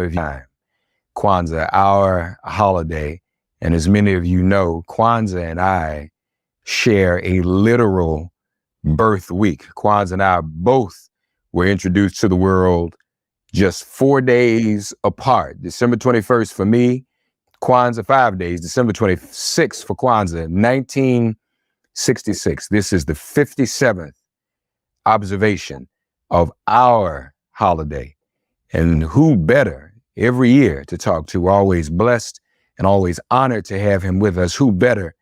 of time. Kwanzaa, our holiday. And as many of you know, Kwanzaa and I share a literal birth week. Kwanzaa and I both were introduced to the world just 4 days apart. December 21st for me, Kwanzaa 5 days, December 26th for Kwanzaa, 1966. This is the 57th observation of our holiday. And who better every year to talk to? We're always blessed and always honored to have him with us. Who better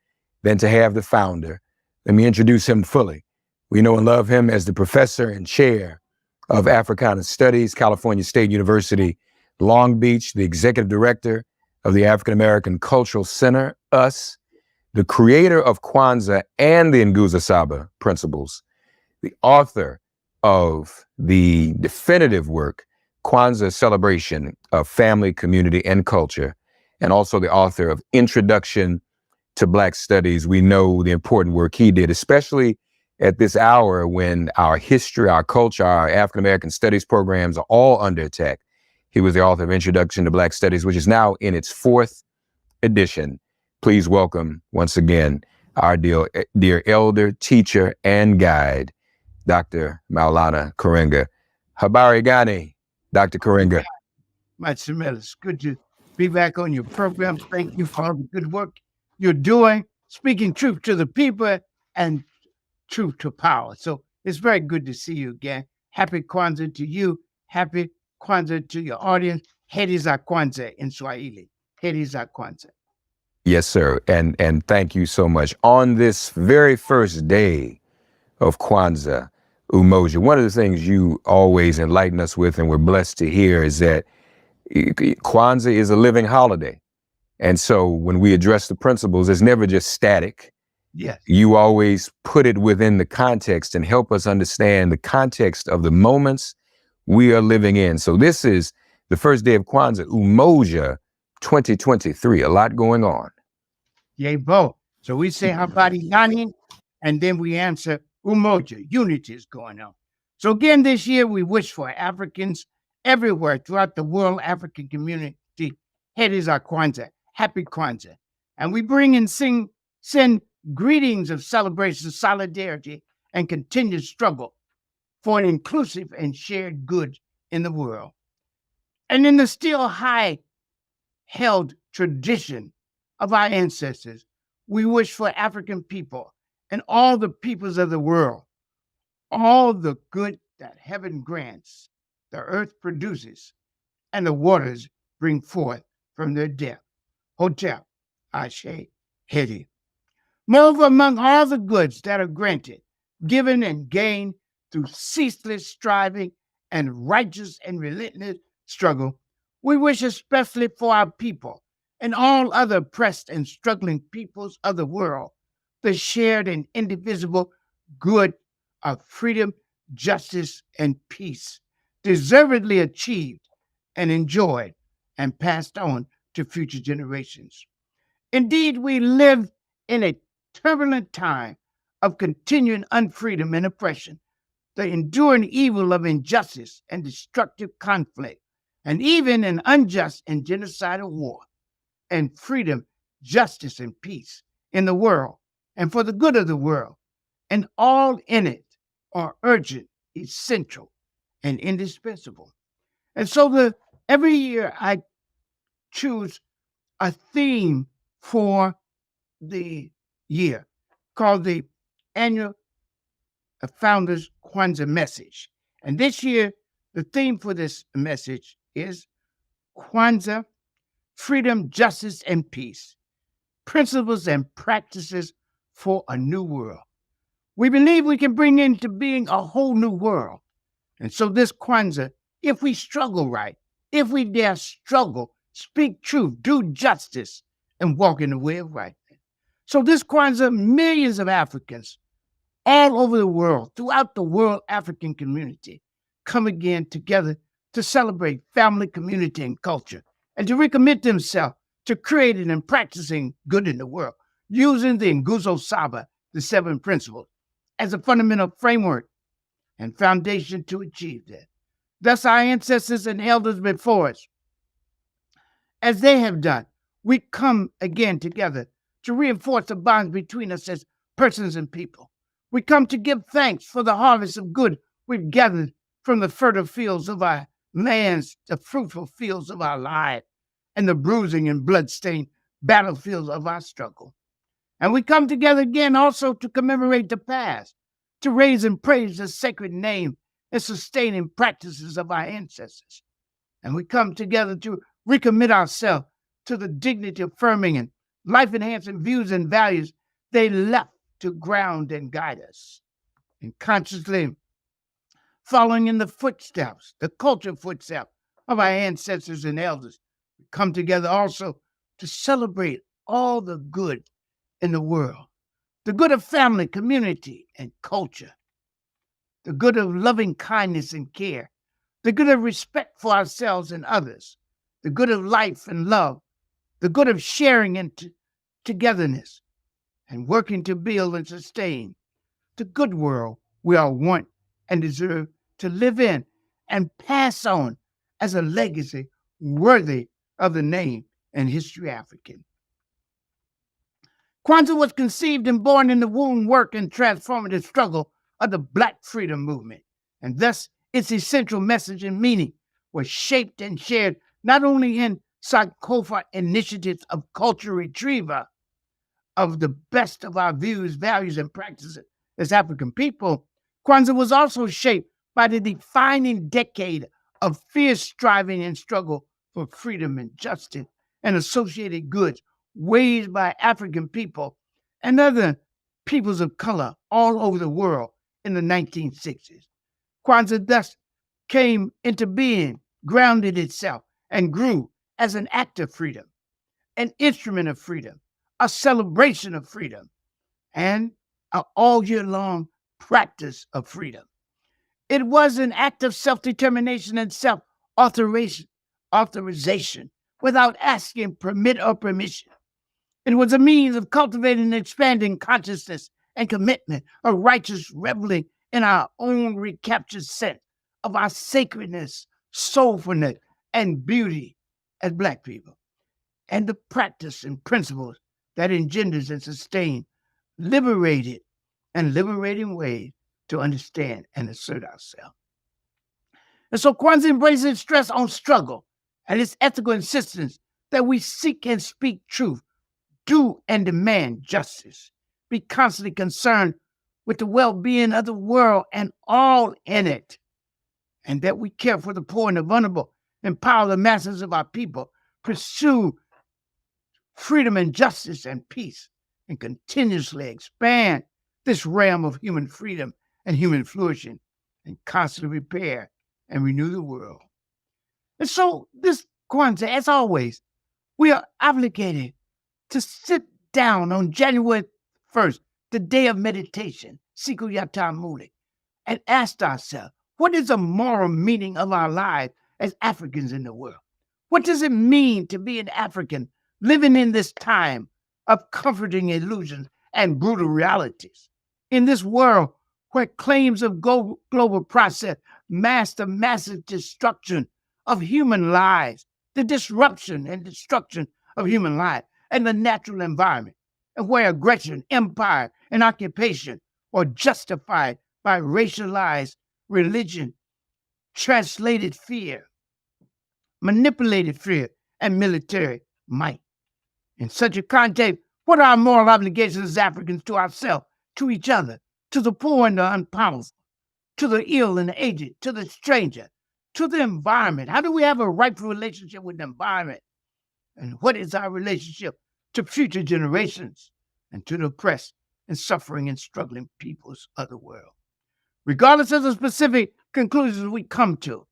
than to have the founder? Let me introduce him fully. We know and love him as the professor and chair of Africana Studies, California State University, Long Beach, the executive director of the African American Cultural Center, US, the creator of Kwanzaa and the Nguzo Saba principles, the author of the definitive work, Kwanzaa Celebration of Family, Community, and Culture, and also the author of Introduction to Black Studies. We know the important work he did, especially at this hour when our history, our culture, our African-American studies programs are all under attack. He was the author of Introduction to Black Studies, which is now in its 4th edition. Please welcome once again our dear elder, teacher, and guide, Dr. Maulana Karenga. Habari, Gani, Dr. Karenga. Much tremendous. Good to be back on your program. Thank you for all the good work you're doing, speaking truth to the people and truth to power. So it's very good to see you again. Happy Kwanzaa to you. Happy Kwanzaa to your audience. Heri za Kwanzaa in Swahili. Heri za Kwanzaa. Yes, sir. And thank you so much. On this very first day of Kwanzaa, Umoja, one of the things you always enlighten us with, and we're blessed to hear, is that Kwanzaa is a living holiday. And so when we address the principles, it's never just static. Yes. You always put it within the context and help us understand the context of the moments we are living in. So this is the first day of Kwanzaa, Umoja 2023, a lot going on. Yay, bo. So we say Habari, Gani, and then we answer Umoja, unity is going on. So again, this year we wish for Africans everywhere throughout the world, African community, Heri za Kwanzaa, happy Kwanzaa. And we bring and send greetings of celebration, solidarity, and continued struggle for an inclusive and shared good in the world. And in the still high-held tradition of our ancestors, we wish for African people and all the peoples of the world, all the good that heaven grants, the earth produces, and the waters bring forth from their depth. Hotel, Ashe, Hedi. Moreover, among all the goods that are granted, given and gained through ceaseless striving and righteous and relentless struggle, we wish especially for our people and all other oppressed and struggling peoples of the world the shared and indivisible good of freedom, justice, and peace, deservedly achieved and enjoyed and passed on to future generations. Indeed, we live in a turbulent time of continuing unfreedom and oppression, the enduring evil of injustice and destructive conflict, and even an unjust and genocidal war, and freedom, justice, and peace in the world and for the good of the world, and all in it are urgent, essential, and indispensable. And so every year I choose a theme for the year called the annual Founders Kwanzaa message. And this year, the theme for this message is Kwanzaa, freedom, justice, and peace, principles and practices for a new world. We believe we can bring into being a whole new world. And so this Kwanzaa, if we struggle right, if we dare struggle, speak truth, do justice, and walk in the way of right. So this Kwanzaa, millions of Africans all over the world, throughout the world African community, come again together to celebrate family, community, and culture, and to recommit themselves to creating and practicing good in the world, using the Nguzo Saba, the 7 principles, as a fundamental framework and foundation to achieve that. Thus, our ancestors and elders before us as they have done, we come again together to reinforce the bonds between us as persons and people. We come to give thanks for the harvest of good we've gathered from the fertile fields of our lands, the fruitful fields of our lives, and the bruising and blood-stained battlefields of our struggle. And we come together again also to commemorate the past, to raise and praise the sacred name and sustaining practices of our ancestors. And we come together to recommit ourselves to the dignity-affirming and life-enhancing views and values they left to ground and guide us. And consciously following in the footsteps, the cultural footsteps of our ancestors and elders, we come together also to celebrate all the good in the world, the good of family, community, and culture, the good of loving kindness and care, the good of respect for ourselves and others, the good of life and love, the good of sharing and togetherness, and working to build and sustain the good world we all want and deserve to live in and pass on as a legacy worthy of the name and history African. Kwanzaa was conceived and born in the womb, work, and transformative struggle of the Black freedom movement, and thus its essential message and meaning was shaped and shared not only in Sankofa initiatives of cultural retrieval of the best of our views, values, and practices as African people. Kwanzaa was also shaped by the defining decade of fierce striving and struggle for freedom and justice and associated goods waged by African people and other peoples of color all over the world in the 1960s. Kwanzaa thus came into being, grounded itself, and grew as an act of freedom, an instrument of freedom, a celebration of freedom, and an all-year-long practice of freedom. It was an act of self-determination and self-authorization without asking permit or permission. It was a means of cultivating and expanding consciousness and commitment, a righteous reveling in our own recaptured sense of our sacredness, soulfulness, and beauty as Black people, and the practice and principles that engenders and sustain liberated and liberating ways to understand and assert ourselves. And so Kwanzaa embraces stress on struggle and its ethical insistence that we seek and speak truth, do and demand justice, be constantly concerned with the well-being of the world and all in it, and that we care for the poor and the vulnerable, empower the masses of our people, pursue freedom and justice and peace, and continuously expand this realm of human freedom and human flourishing, and constantly repair and renew the world. And so this Kwanzaa, as always, we are obligated to sit down on January 1st, the day of meditation, Siku Yata Muli, and ask ourselves, what is the moral meaning of our lives as Africans in the world? What does it mean to be an African living in this time of comforting illusions and brutal realities? In this world where claims of global process mask the massive destruction of human lives, the disruption and destruction of human life and the natural environment, and where aggression, empire, and occupation are justified by racialized religion, translated fear, manipulated fear, and military might. In such a context, what are our moral obligations as Africans to ourselves, to each other, to the poor and the unpowerful, to the ill and the aged, to the stranger, to the environment? How do we have a rightful relationship with the environment? And what is our relationship to future generations and to the oppressed and suffering and struggling peoples of the world? Regardless of the specific conclusions we come to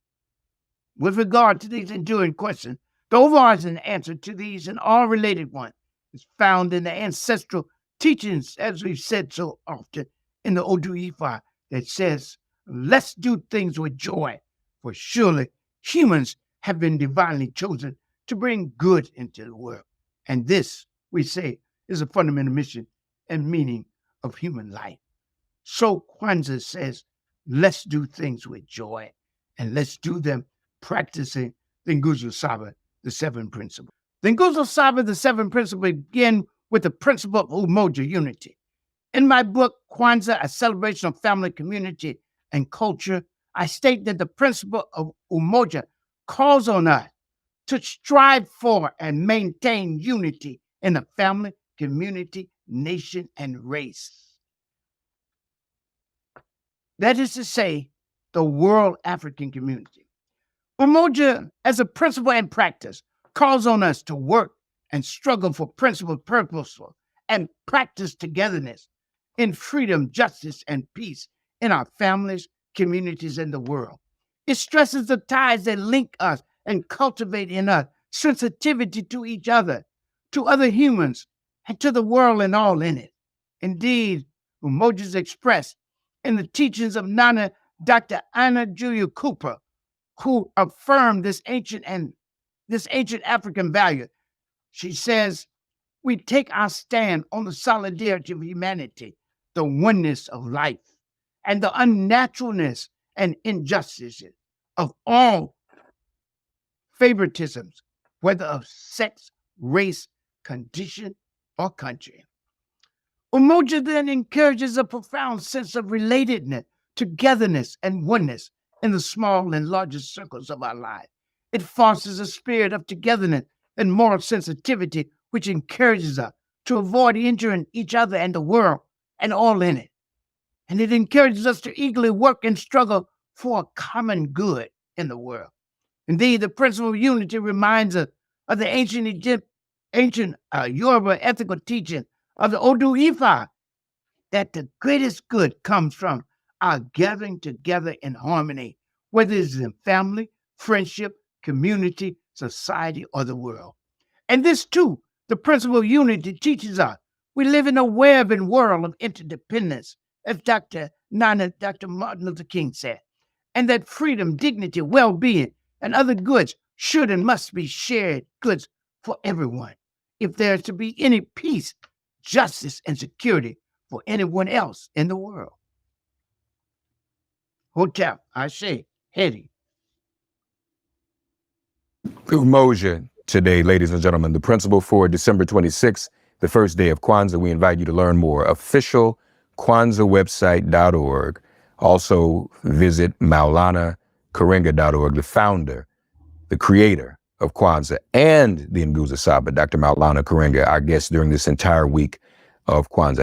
with regard to these enduring questions, the overarching answer to these and all related ones is found in the ancestral teachings, as we've said so often, in the Odu Ifa that says, let's do things with joy, for surely humans have been divinely chosen to bring good into the world. And this, we say, is a fundamental mission and meaning of human life. So Kwanzaa says, let's do things with joy, and let's do them practicing the Nguzo Saba, the 7 principles. The Nguzo Saba, the seven principles, begin with the principle of Umoja, unity. In my book, Kwanzaa, A Celebration of Family, Community, and Culture, I state that the principle of Umoja calls on us to strive for and maintain unity in the family, community, nation, and race. That is to say, the world African community. Umoja, as a principle and practice, calls on us to work and struggle for principle, purposeful, and practice togetherness in freedom, justice, and peace in our families, communities, and the world. It stresses the ties that link us and cultivate in us sensitivity to each other, to other humans, and to the world and all in it. Indeed, Umoja is expressed in the teachings of Nana Dr. Anna Julia Cooper, who affirmed this ancient African value. She says, we take our stand on the solidarity of humanity, the oneness of life, and the unnaturalness and injustices of all favoritisms, whether of sex, race, condition, or country. Umoja then encourages a profound sense of relatedness, togetherness, and oneness in the small and largest circles of our lives. It fosters a spirit of togetherness and moral sensitivity, which encourages us to avoid injuring each other and the world and all in it. And it encourages us to eagerly work and struggle for a common good in the world. Indeed, the principle of unity reminds us of the ancient Yoruba ethical teaching of the Odu Ifa, that the greatest good comes from our gathering together in harmony, whether it is in family, friendship, community, society, or the world. And this too, the principle of unity teaches us we live in a web and world of interdependence, as Dr. Martin Luther King said, and that freedom, dignity, well-being, and other goods should and must be shared goods for everyone if there is to be any peace, justice, and security for anyone else in the world. Hotep, Ashe, Hedi. Umoja today, ladies and gentlemen, the principle for December 26th, the first day of Kwanzaa. We invite you to learn more. Official KwanzaaWebsite.org. Also visit Maulana Karenga.org, the founder, the creator of Kwanzaa and the Nguzo Saba, Dr. Maulana Karenga, our guest during this entire week of Kwanzaa.